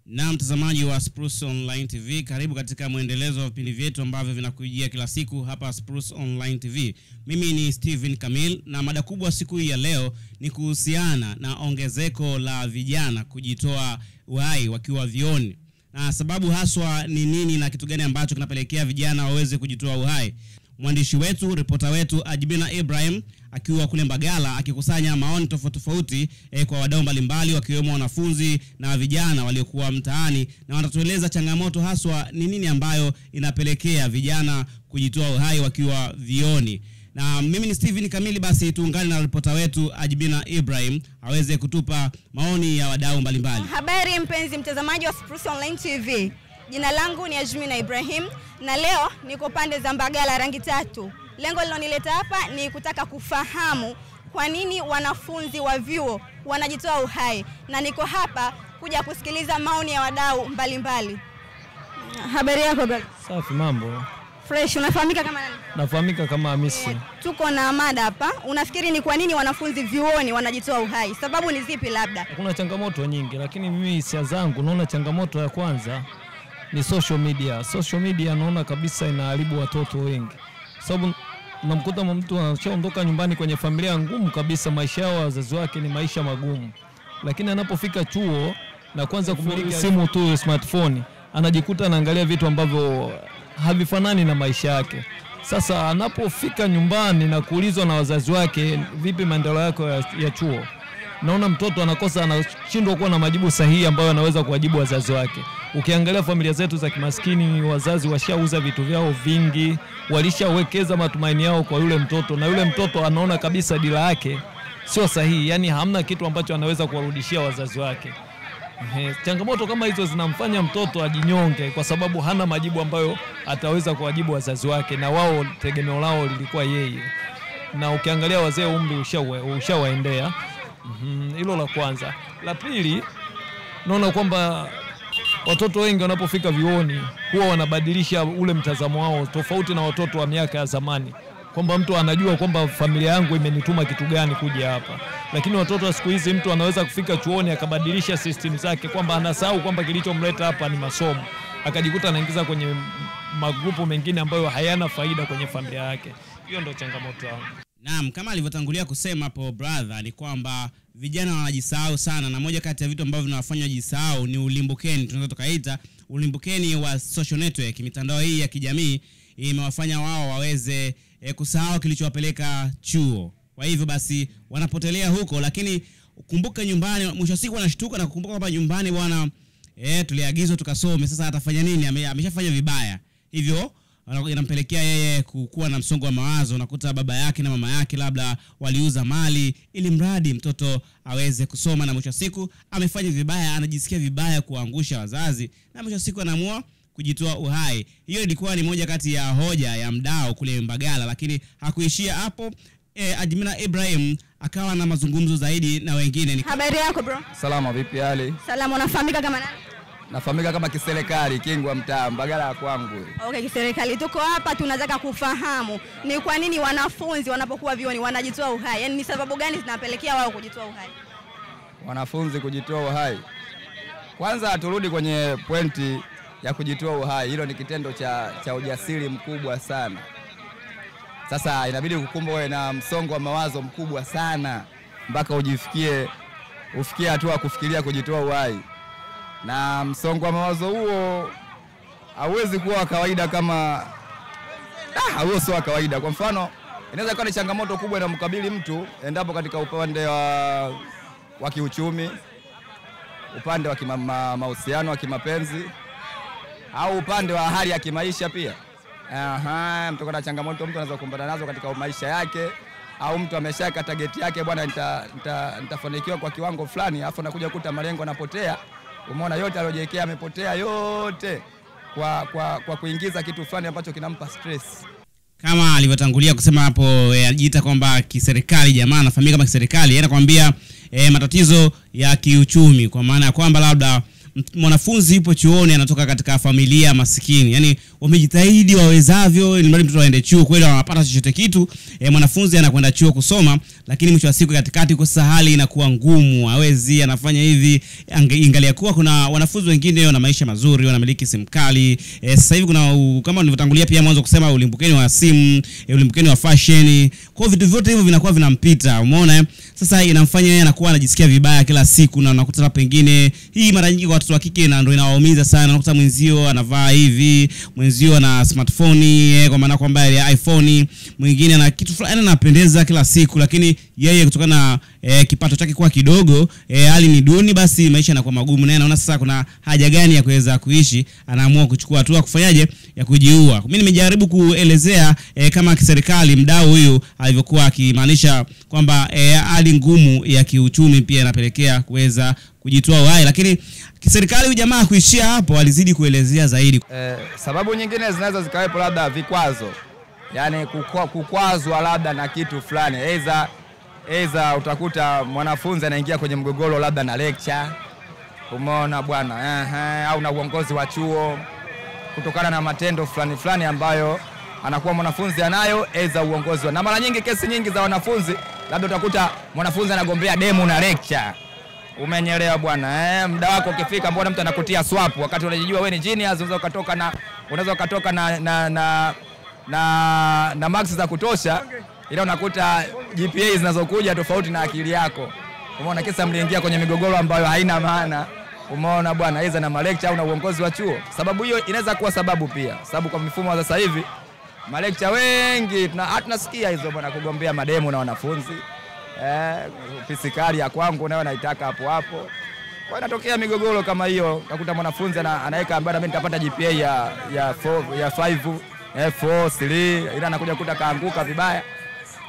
Na mtazamaji wa Spruce Online TV, karibu katika mwendelezo wa vipindi vyetu ambavyo vinakujia kila siku hapa Spruce Online TV. Mimi ni Steven Kamil na mada kubwa siku hii ya leo ni kuhusiana na ongezeko la vijana kujitoa uhai wakiwa vioni. Na sababu haswa ni nini na kitu gani ambacho kinapelekea vijana waweze kujitoa uhai? Mwandishi wetu, ripota wetu Ajibina Ibrahim akiwa kule Mbagala akikusanya maoni tofauti kwa wadau mbalimbali wakiwemo wanafunzi na vijana waliokuwa mtaani, na watatueleza changamoto haswa ni nini ambayo inapelekea vijana kujitoa uhai wakiwa vioni. Na mimi ni Steven Kamili, basi tuungane na ripota wetu Ajibina Ibrahim aweze kutupa maoni ya wadau mbalimbali. Habari mpenzi mtazamaji wa Spruce Online TV. Jina langu ni Ajibina Ibrahim na leo niko pande za Mbagala rangi tatu. Lengo lilonileta hapa ni kutaka kufahamu kwa nini wanafunzi wa vyuo wanajitoa uhai, na niko hapa kuja kusikiliza maoni ya wadau mbalimbali. Habari yako brother? Safi, mambo fresh. Unafahamika kama nani? Nafahamika kama Hamisi. Tuko na mada hapa. Unafikiri ni kwa nini wanafunzi vyuoni wanajitoa uhai? Sababu ni zipi labda? Kuna changamoto nyingi, lakini mimi hisia zangu naona changamoto ya kwanza ni social media. Social media naona kabisa inaharibu watoto wengi. Sababu unamkuta mtu anaondoka nyumbani kwenye familia ngumu kabisa, maisha yao wazazi wake ni maisha magumu. Lakini anapofika chuo na kwanza kumiliki simu tu, smartphone, anajikuta anaangalia vitu ambavyo havifanani na maisha yake. Sasa anapofika nyumbani na kuulizwa na wazazi wake, vipi maendeleo yako ya chuo? Naona mtoto anashindwa kuwa na majibu sahihi ambayo anaweza kuwajibu wazazi wake. Ukiangalia familia zetu za kimaskini, wazazi washauza vitu vyao vingi, walishawekeza matumaini yao kwa yule mtoto, na yule mtoto anaona kabisa dira yake sio sahihi, yani hamna kitu ambacho anaweza kuwarudishia wazazi wake. Changamoto kama hizo zinamfanya mtoto ajinyonge kwa sababu hana majibu ambayo ataweza kuwajibu wazazi wake, na wao tegemeo lao lilikuwa yeye. Na ukiangalia wazee umri ushawaendea. Hilo la kwanza. La pili, naona kwamba watoto wengi wanapofika vioni huwa wanabadilisha ule mtazamo wao, tofauti na watoto wa miaka ya zamani, kwamba mtu anajua kwamba familia yangu imenituma kitu gani kuja hapa. Lakini watoto wa siku hizi mtu anaweza kufika chuoni akabadilisha system zake, kwamba anasahau kwamba kilichomleta hapa ni masomo, akajikuta anaingiza kwenye magrupu mengine ambayo hayana faida kwenye familia yake. Hiyo ndio changamoto yangu. Naam, kama alivyotangulia kusema hapo brother, ni kwamba vijana wanajisahau sana, na moja kati ya vitu ambavyo vinawafanya jisahau ni ulimbukeni. Tunaweza tukaita ulimbukeni wa social network. Mitandao hii ya kijamii imewafanya wao waweze kusahau kilichowapeleka chuo. Kwa hivyo basi wanapotelea huko, lakini kumbuka nyumbani, mwisho siku wanashtuka na kukumbuka kwamba nyumbani bwana tuliagizwa tukasome, sasa atafanya nini? Ameshafanya vibaya. Hivyo inampelekea yeye kuwa na msongo wa mawazo. Unakuta baba yake na mama yake labda waliuza mali ili mradi mtoto aweze kusoma, na mwisho siku amefanya vibaya, anajisikia vibaya kuangusha wazazi, na mwisho siku anaamua kujitoa uhai. Hiyo ilikuwa ni moja kati ya hoja ya mdau kule Mbagala, lakini hakuishia hapo. Ajibina Ibrahim akawa na mazungumzo zaidi na wengine. Habari yako bro? Salama, vipi hali? Salama. Unafahamika kama nani? Nafahamika kama Kiserikali, Kingwa mtaa Mbagala ya kwangu. Okay, Kiserikali. Tuko hapa tunataka kufahamu ni kwa nini wanafunzi wanapokuwa vioni wanajitoa uhai. Yaani ni sababu gani zinapelekea wao kujitoa uhai? Wanafunzi kujitoa uhai. Kwanza turudi kwenye pointi ya kujitoa uhai. Hilo ni kitendo cha ujasiri mkubwa sana. Sasa inabidi kukumbwa na msongo wa mawazo mkubwa sana mpaka ufikie hatua kufikiria kujitoa uhai. Na msongo wa mawazo huo hauwezi kuwa kawaida kama huo sio kawaida. Kwa mfano, inaweza kuwa ni changamoto kubwa inamkabili mtu endapo katika upande wa kiuchumi, upande wa mahusiano wa kimapenzi, au upande wa hali ya kimaisha pia. Mtu kuna changamoto mtu anaweza kukumbana nazo katika maisha yake, au mtu ameshaka target yake, bwana nitafanikiwa kwa kiwango fulani, alafu anakuja kukuta malengo yanapotea. Umeona yote aliyojiwekea amepotea yote kwa kuingiza kitu fulani ambacho kinampa stress. Kama alivyotangulia kusema hapo, anajiita kwamba Kiserikali, jamaa anafahamika kama Kiserikali. Anakuambia matatizo ya kiuchumi, kwa maana ya kwamba labda mwanafunzi yupo chuoni anatoka katika familia maskini, yani wamejitahidi wawezavyo ili mradi mtoto aende chuo, kweli wanapata chochote kitu, mwanafunzi anakwenda chuo kusoma, lakini mwisho wa siku katikati kwa hali inakuwa ngumu, hawezi, anafanya hivi. Ingalia kuwa kuna wanafunzi wengine wana maisha mazuri, wanamiliki simu kali. Sasa hivi kuna kama nilivyotangulia pia mwanzo kusema ulimbukeni wa simu, ulimbukeni wa fashion. Kwa vitu vyote hivyo vinakuwa vinampita, umeona? Sasa inamfanya yeye anakuwa anajisikia vibaya kila siku, na unakuta pengine hii mara nyingi kwa watoto wa kike na ndio inawaumiza sana. Unakuta mwenzio anavaa hivi, mwenzio ana smartphone, kwa maana kwamba ile iPhone, mwingine ana kitu fulani anapendeza kila siku, lakini yeye kutokana na kipato chake kwa kidogo, hali ni duni, basi maisha yanakuwa magumu, na anaona sasa kuna haja gani ya kuweza kuishi, anaamua kuchukua hatua kufanyaje ya kujiua. Mimi nimejaribu kuelezea kama kiserikali mdau huyu alivyokuwa akimaanisha kwamba hali ngumu ya kiuchumi pia inapelekea kuweza kujitoa uhai, lakini kiserikali huyu jamaa kuishia hapo, alizidi kuelezea zaidi. Sababu nyingine zinaweza zikawepo labda vikwazo, yani kukwazwa labda na kitu fulani, eza utakuta mwanafunzi anaingia kwenye mgogoro labda na lecture, umeona bwana, au na uongozi wa chuo, kutokana na matendo fulani ambayo anakuwa mwanafunzi anayo, eza uongozi. Na mara nyingi kesi nyingi za wanafunzi labda utakuta mwanafunzi anagombea demo na lecture, umenyelewa bwana, muda wako ukifika mbona mtu anakutia swap wakati unajijua wewe ni genius, unaweza ukatoka na marks za kutosha, ila unakuta GPA zinazokuja tofauti na akili yako. Umeona, kisa mliingia kwenye migogoro ambayo haina maana, umeona bwana, hizo na lecture au na uongozi wa chuo. Sababu hiyo inaweza kuwa sababu pia, sababu kwa mifumo ya sasa hivi lecture wengi tunasikia hizo bwana, kugombea mademo na wanafunzi, fisikali ya kwangu nayo naitaka hapo hapo. Kwa inatokea migogoro kama hiyo, utakuta mwanafunzi anaweka ambaye mimi nitapata GPA ya 5 4 3, ila anakuja kukuta kaanguka vibaya.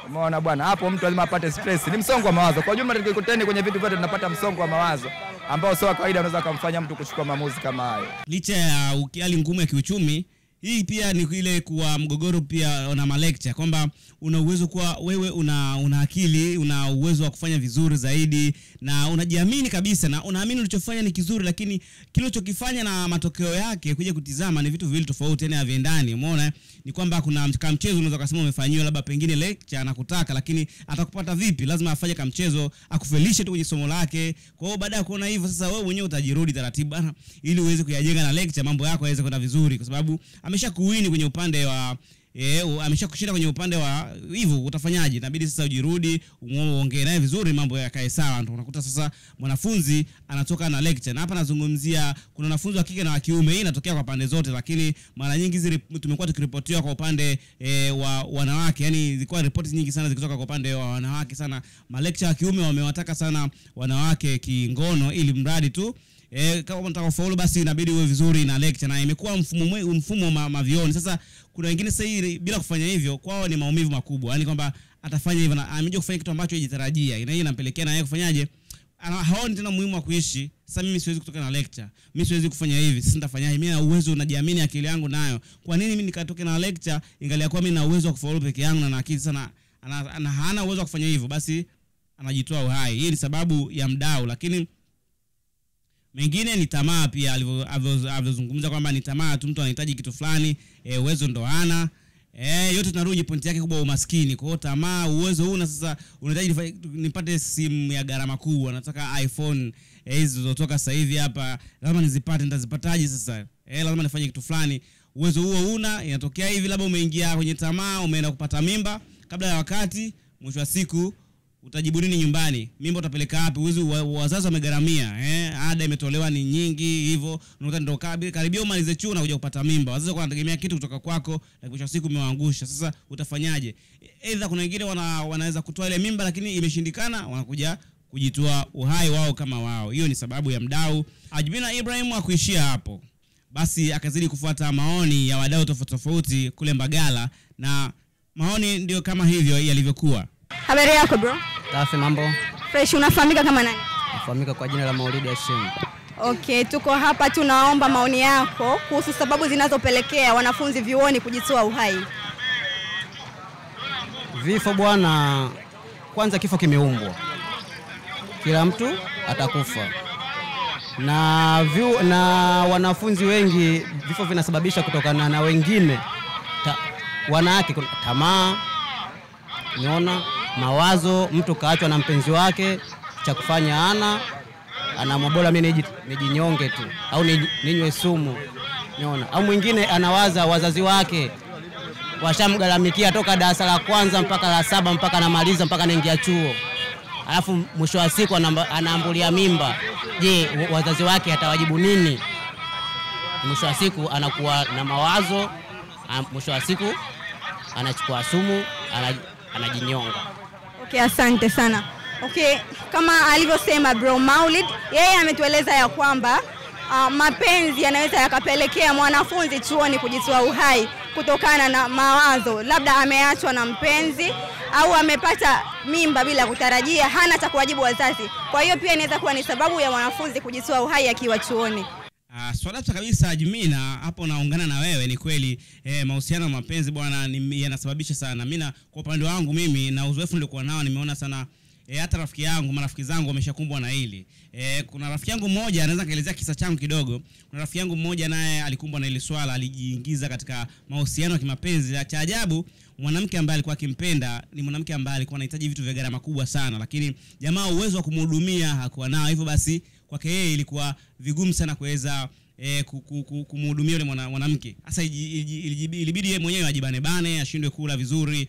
Umeona bwana, hapo mtu lazima apate stress, ni msongo wa mawazo. Kwa jumla tukikuteni kwenye vitu vyote tunapata msongo wa mawazo ambao sio kawaida, unaweza kumfanya mtu kuchukua maamuzi kama hayo. Licha ya hali ngumu ya kiuchumi, hii pia ni ile kuwa mgogoro pia na lecture, kwamba una uwezo kwa wewe una akili, una uwezo wa kufanya vizuri zaidi, na unajiamini kabisa, na unaamini ulichofanya ni kizuri, lakini kile ulichokifanya na matokeo yake kuja kutizama ni vitu viwili tofauti, yani haviendani. Umeona, ni kwamba kuna mchezo unaweza kusema umefanyiwa labda pengine lecture anakutaka, lakini atakupata vipi? Lazima afanye kama mchezo akufelishe tu kwenye somo lake. Kwa hiyo baada ya kuona hivyo, sasa wewe mwenyewe utajirudi taratibu bana, ili uweze kuyajenga na lecture, mambo yako yaweze kwenda vizuri, kwa sababu ameshakuwini kwenye upande wa ameshakushinda kwenye upande wa hivyo, utafanyaje? Inabidi sasa ujirudi, uongee naye vizuri, mambo yakae sawa. Ndio unakuta sasa mwanafunzi anatoka na lecture. Na hapa nazungumzia kuna wanafunzi wa kike na wa kiume, hii inatokea kwa pande zote, lakini mara nyingi zile tumekuwa tukiripotiwa kwa upande wa wanawake, yani zilikuwa ripoti nyingi sana zikitoka kwa upande wa wanawake sana. Lecture wa kiume wamewataka sana wanawake kingono, ili mradi tu kama unataka kufaulu basi inabidi uwe vizuri na lecture, na imekuwa mfumo mavioni. Sasa kuna wengine sasa hivi bila kufanya hivyo kwao ni maumivu makubwa, yani kwamba atafanya hivyo na amejua kufanya kitu ambacho hajitarajia, ina inampelekea na yeye kufanyaje, haoni tena muhimu wa kuishi. Sasa mimi siwezi kutoka na lecture, mimi siwezi kufanya hivi, sasa nitafanyaje? Mimi na uwezo, najiamini, akili yangu nayo, kwa nini mimi nikatoke na lecture ingalia kwa mimi na uwezo wa kufaulu peke yangu na akili sana hana uwezo wa kufanya hivyo, basi anajitoa uhai. Hii ni sababu ya mdau, lakini mengine ni tamaa pia, alivyozungumza kwamba ni tamaa tu, mtu anahitaji kitu fulani, uwezo ndo hana. Yote tunarudi point yake kubwa, umaskini. Kwa hiyo tamaa, uwezo huu, na sasa unahitaji nipate simu ya gharama kubwa, nataka iPhone hizi zilizotoka sasa hivi hapa, lazima nizipate, nitazipataje sasa? Lazima nifanye kitu fulani. Uwezo huo una, inatokea hivi, labda umeingia kwenye tamaa, umeenda kupata mimba kabla ya wakati, mwisho wa siku utajibu nini nyumbani? Mimba utapeleka wapi? Wazazi wamegharamia, ada imetolewa ni nyingi hivyo, unakuta ndo karibia umalize chuo na kuja kupata mimba. Wazazi wanategemea kitu kutoka kwako, na mwisho wa siku umewaangusha. Sasa utafanyaje? Aidha kuna wengine wanaweza kutoa ile mimba lakini imeshindikana, wanakuja kujitoa uhai wao kama wao. Hiyo ni sababu ya mdau Ajmina Ibrahim akuishia hapo. Basi akazidi kufuata maoni ya wadau tofauti kule Mbagala, na maoni ndio kama hivyo yalivyokuwa. Habari yako bro? Safi, mambo? Fresh. Unafahamika kama nani? Nafahamika kwa jina la Maulidi Hashim. Okay, tuko hapa tunaomba maoni yako kuhusu sababu zinazopelekea wanafunzi vyuoni kujitoa uhai. Vifo bwana, kwanza kifo kimeumbwa, kila mtu atakufa. na wanafunzi wengi vifo vinasababisha kutokana na wengine wanawake, kuna tamaa, unaona, mawazo, mtu kaachwa na mpenzi wake, cha kufanya ana bora mimi nijinyonge tu au ninywe sumu, unaona. Au mwingine anawaza wazazi wake washamgalamikia toka darasa la kwanza mpaka la 7 mpaka anamaliza mpaka anaingia chuo, alafu mwisho wa siku anaambulia mimba. Je, wazazi wake atawajibu nini? Mwisho wa siku anakuwa na mawazo, mwisho wa siku anachukua sumu, anajinyonga. Okay, asante sana. Okay, kama alivyosema bro Maulid, yeye ametueleza ya kwamba mapenzi yanaweza yakapelekea mwanafunzi chuoni kujitoa uhai kutokana na mawazo, labda ameachwa na mpenzi au amepata mimba bila kutarajia, hana cha kuwajibu wazazi. Kwa hiyo pia inaweza kuwa ni sababu ya mwanafunzi kujitoa uhai akiwa chuoni. Swala kabisa Jimina, hapo naungana na wewe, ni kweli mahusiano na mapenzi bwana yanasababisha sana. Mimi kwa upande wangu mimi na uzoefu nilikuwa nao nimeona sana hata marafiki zangu wameshakumbwa na hili. Kuna rafiki yangu mmoja, anaweza kaelezea kisa changu kidogo. Kuna rafiki yangu mmoja naye alikumbwa na hili swala, alijiingiza katika mahusiano ya kimapenzi. Cha ajabu, mwanamke ambaye alikuwa akimpenda ni mwanamke ambaye alikuwa anahitaji vitu vya gharama kubwa sana, lakini jamaa uwezo wa kumhudumia hakuwa nao. Hivyo basi kwake yeye ilikuwa vigumu sana kuweza kumhudumia yule mwanamke. Sasa ilibidi yeye mwenyewe ajibane, ashindwe kula vizuri,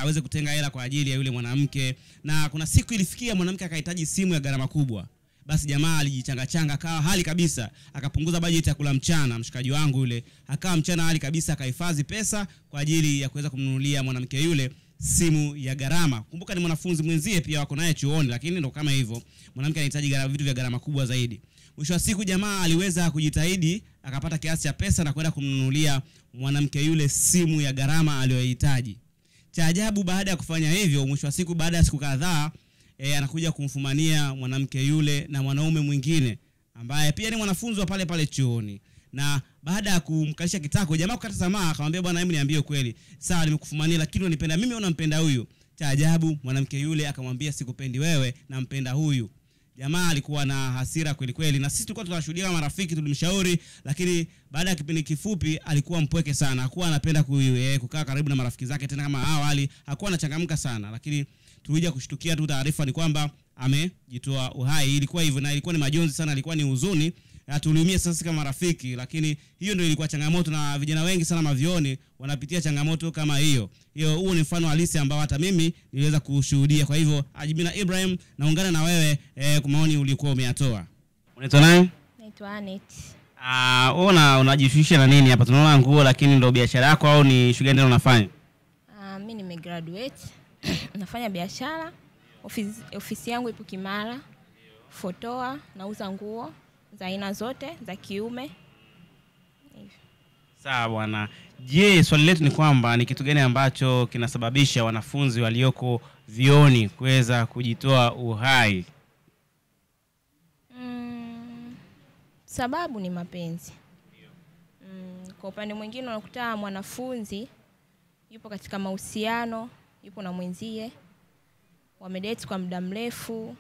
aweze kutenga hela kwa ajili ya yule mwanamke. Na kuna siku ilifikia mwanamke akahitaji simu ya gharama kubwa. Basi jamaa alijichanga akawa hali kabisa, akapunguza bajeti ya kula mchana. Mshikaji wangu yule akawa mchana hali kabisa, akahifadhi pesa kwa ajili ya kuweza kumnunulia mwanamke yule simu ya gharama. Kumbuka ni mwanafunzi mwenzie pia wako naye chuoni, lakini ndo kama hivyo mwanamke anahitaji vitu vya gharama kubwa zaidi. Mwisho wa siku jamaa aliweza kujitahidi, akapata kiasi cha pesa na kwenda kumnunulia mwanamke yule simu ya gharama aliyohitaji. Cha ajabu, baada ya kufanya hivyo, mwisho wa siku baada ya siku kadhaa anakuja kumfumania mwanamke yule na mwanaume mwingine ambaye pia ni mwanafunzi wa pale pale chuoni. Na baada ya kumkalisha kitako, jamaa kukata tamaa, akamwambia bwana, hebu niambie ukweli. Sawa, nimekufumania lakini unanipenda mimi au unampenda huyu? Cha ajabu, mwanamke yule akamwambia sikupendi wewe, nampenda huyu. Jamaa alikuwa na hasira kweli kweli, na sisi tulikuwa tunashuhudia kama marafiki, tulimshauri, lakini baada ya kipindi kifupi alikuwa mpweke sana. Hakuwa anapenda kukaa karibu na marafiki zake tena kama awali, hakuwa anachangamka sana. Lakini tulikuja kushtukia tu taarifa ni kwamba amejitoa uhai. Ilikuwa hivyo na ilikuwa ni majonzi sana, ilikuwa ni huzuni. Tuliumia sasa kama marafiki, lakini hiyo ndio ilikuwa changamoto, na vijana wengi sana mavioni wanapitia changamoto kama hiyo. Huo ni mfano halisi ambao hata mimi niliweza kushuhudia. Kwa hivyo Jimina Ibrahim, naungana na wewe kwa maoni ulikuwa umeyatoa. Unaitwa nani? Naitwa Anet. Unajishughulisha na nini hapa? Tunaona nguo, lakini ndio biashara yako au ni shughuli gani unafanya? Mimi nimegraduate. Nafanya biashara. Ofisi yangu ipo Kimara. Fotoa, nauza nguo za aina zote za kiume. Sawa bwana. Je, swali letu ni kwamba ni kitu gani ambacho kinasababisha wanafunzi walioko vioni kuweza kujitoa uhai? Sababu ni mapenzi. Kwa upande mwingine unakuta mwanafunzi yupo katika mahusiano, yupo na mwenzie, wamedate kwa muda mrefu,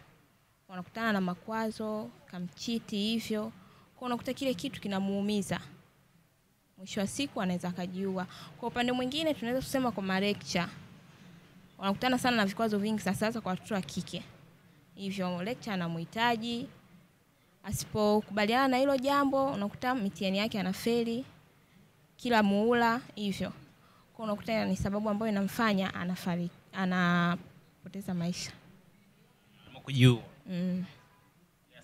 wanakutana na makwazo, kamchiti hivyo. Kwa unakuta kile kitu kinamuumiza. Mwisho wa siku anaweza akajiua. Kwa upande mwingine tunaweza kusema kwa malecture, wanakutana sana na vikwazo vingi sasa kwa watoto wa kike. Hivyo lecture anamhitaji, asipokubaliana na hilo jambo unakuta mitihani yake anafeli kila muhula hivyo. Kwa unakuta ni sababu ambayo inamfanya anapoteza maisha. Kujiua.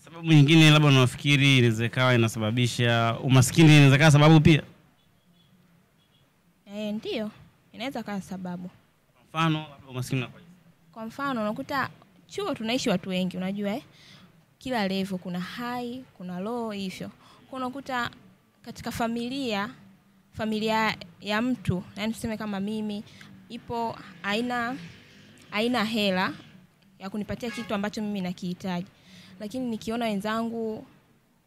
Sababu nyingine labda unafikiri inaweza inasababisha umaskini, inaweza sababu pia? Ndio, inaweza kuwa sababu. Kwa mfano labda umaskini kwa mfano unakuta chuo tunaishi watu wengi, unajua kila level kuna high, kuna low hivyo. Kwa unakuta katika familia ya mtu, yani tuseme kama mimi, ipo aina hela ya kunipatia kitu ambacho mimi nakihitaji. Lakini nikiona wenzangu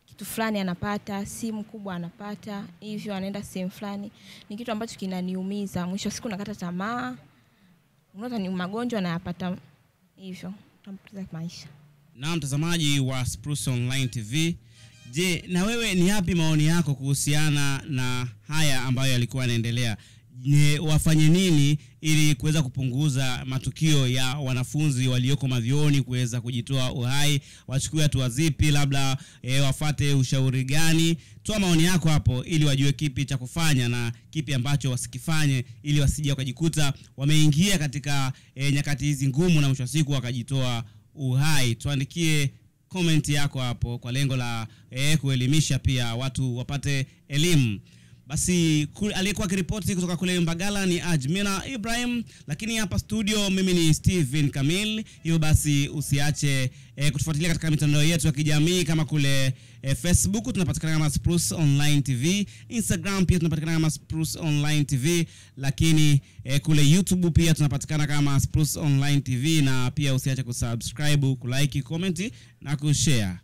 kitu fulani anapata, simu kubwa anapata, hivyo anaenda sehemu fulani, ni kitu ambacho kinaniumiza. Mwisho siku nakata tamaa. Unaona ni magonjwa anayapata hivyo, tumpoteza maisha. Na mtazamaji wa Spruce Online TV, Je, na wewe ni yapi maoni yako kuhusiana na haya ambayo yalikuwa yanaendelea? Wafanye nini ili kuweza kupunguza matukio ya wanafunzi walioko mavyuoni kuweza kujitoa uhai? Wachukue hatua zipi? Labda wafate ushauri gani? Toa maoni yako hapo ili wajue kipi cha kufanya na kipi ambacho wasikifanye, ili wasije wakajikuta wameingia katika nyakati hizi ngumu na mwisho wa siku wakajitoa uhai. Tuandikie comment yako hapo kwa lengo la kuelimisha pia watu wapate elimu. Basi aliyekuwa kiripoti kutoka kule Mbagala ni Ajmina Ibrahim, lakini hapa studio mimi ni Steven Kamil. Hiyo basi usiache kutufuatilia katika mitandao yetu ya kijamii kama kule Facebook tunapatikana kama Spruce Online TV, Instagram pia tunapatikana kama Spruce Online TV, lakini kule YouTube pia tunapatikana kama Spruce Online TV, na pia usiache kusubscribe, kulike, comment na kushare.